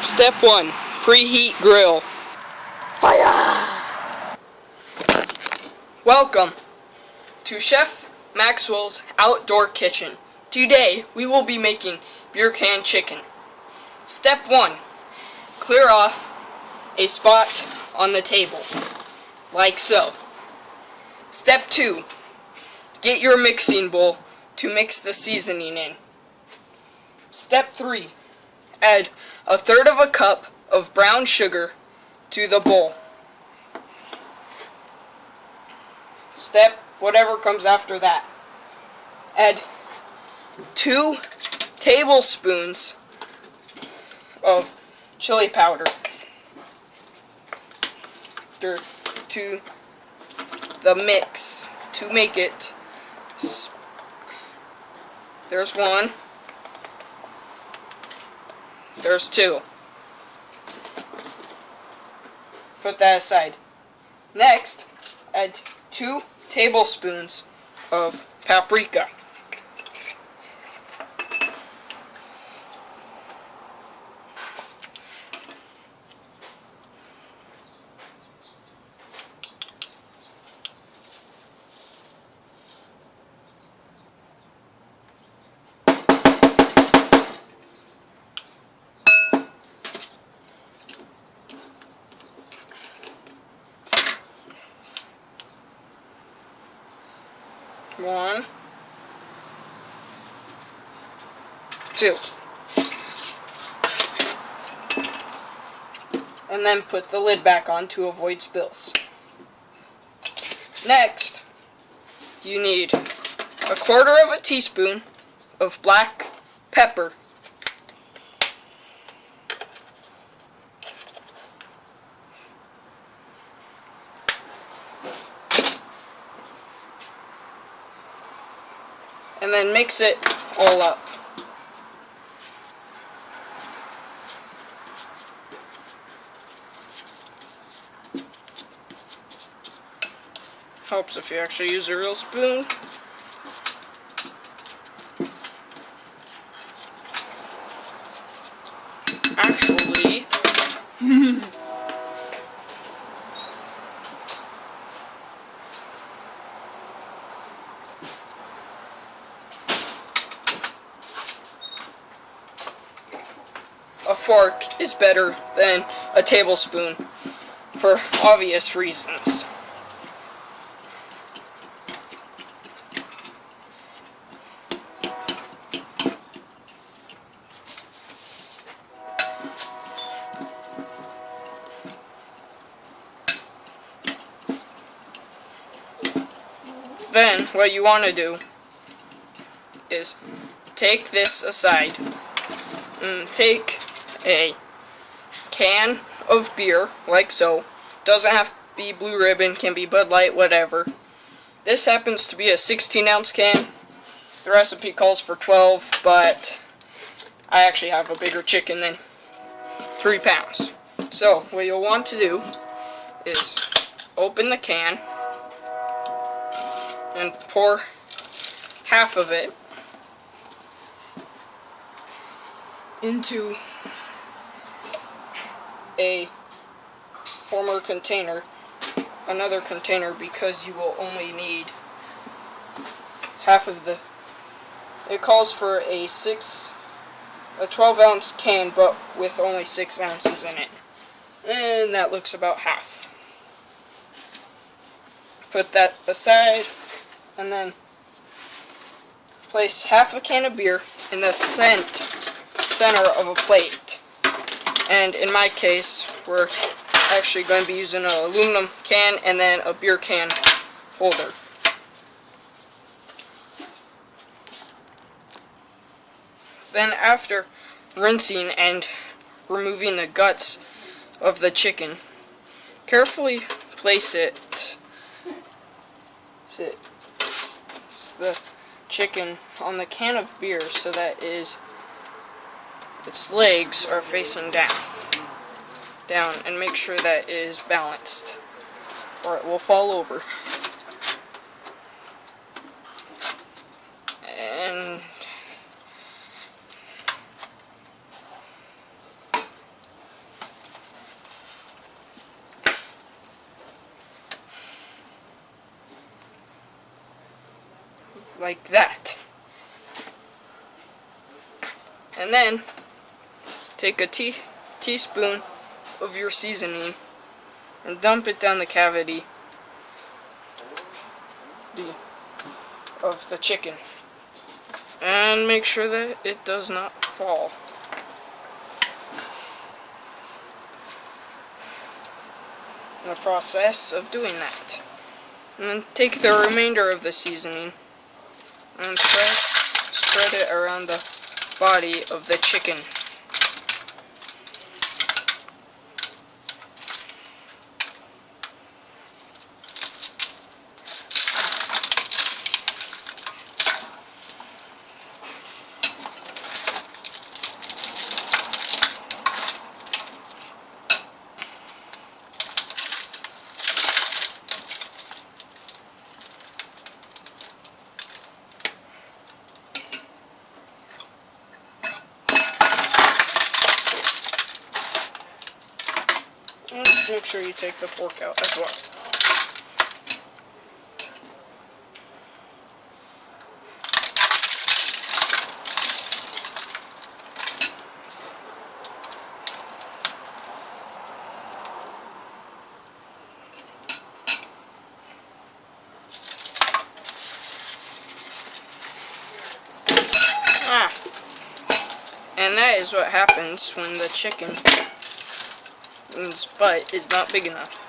Step 1. Preheat grill. Fire! Welcome to Chef Maxwell's Outdoor Kitchen. Today we will be making beer can chicken. Step 1. Clear off a spot on the table, like so. Step 2. Get your mixing bowl to mix the seasoning in. Step 3. Add 1/3 cup of brown sugar to the bowl. Step whatever comes after that. Add 2 tablespoons of chili powder to the mix to make it. There's 1. There's 2. Put that aside. Next, add 2 tablespoons of paprika. One, 2, and then put the lid back on to avoid spills. Next, you need 1/4 teaspoon of black pepper, and then mix it all up. Helps if you actually use a real spoon. Actually, a fork is better than a tablespoon for obvious reasons. Then what you want to do is take this aside and take a can of beer, like so. Doesn't have to be Blue Ribbon, can be Bud Light, whatever. This happens to be a 16-ounce can. The recipe calls for 12, but I actually have a bigger chicken than 3 pounds. So what you'll want to do is open the can and pour half of it into a former container, another container, because you will only need half of the. It calls for a 12-ounce can, but with only 6 ounces in it, and that looks about half. Put that aside, and then place half a can of beer in the center of a plate. And in my case, we're actually going to be using an aluminum can and then a beer can holder. Then after rinsing and removing the guts of the chicken, carefully place the chicken on the can of beer so that its legs are facing down, and make sure that it is balanced or it will fall over. And like that. And then take a teaspoon of your seasoning and dump it down the cavity of the chicken. And make sure that it does not fall. In the process of doing that. And then take the remainder of the seasoning and spread it around the body of the chicken. Make sure you take the fork out as well. And that is what happens when the chicken's butt is not big enough.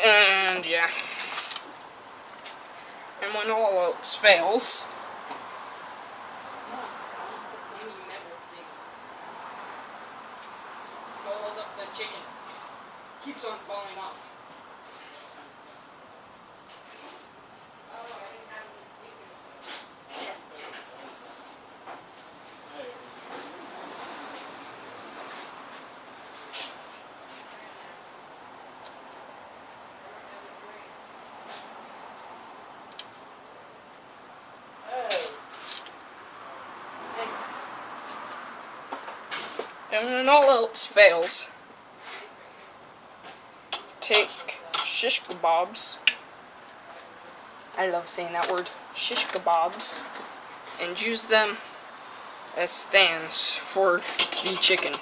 And yeah. And when all else fails, hold up the chicken. Keeps on falling off. And when all else fails, take shish kebabs. I love saying that word, shish kebabs, and use them as stands for the chicken.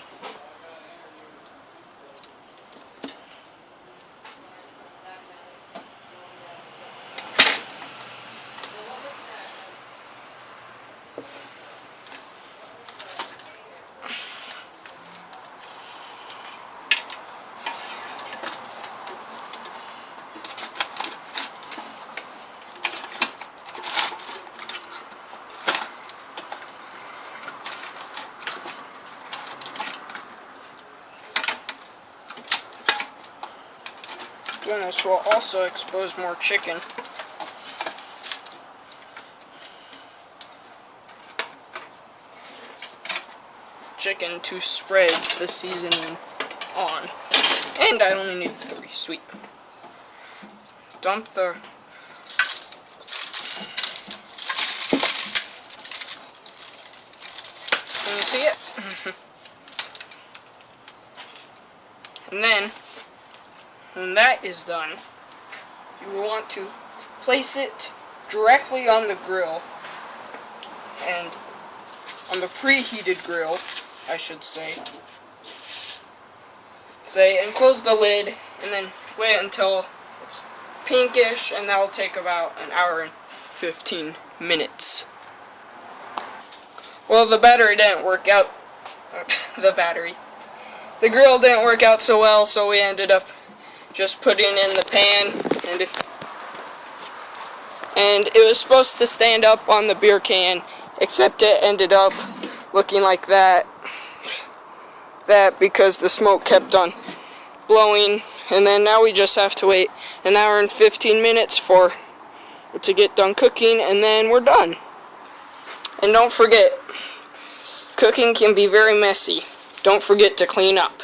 Doing this will also expose more chicken. To spread the seasoning on. And I only need 3, sweet. Dump the... Can you see it? And then, when that is done, you will want to place it directly on the grill, and on the preheated grill, I should say, and close the lid, and then wait until it's pinkish, and that'll take about an hour and 15 minutes. Well, the battery didn't work out. The grill didn't work out so well, so we ended up just putting in the pan, and it was supposed to stand up on the beer can, except it ended up looking like that because the smoke kept on blowing. And then now we just have to wait an hour and 15 minutes for it to get done cooking, and then we're done. And don't forget, cooking can be very messy. Don't forget to clean up.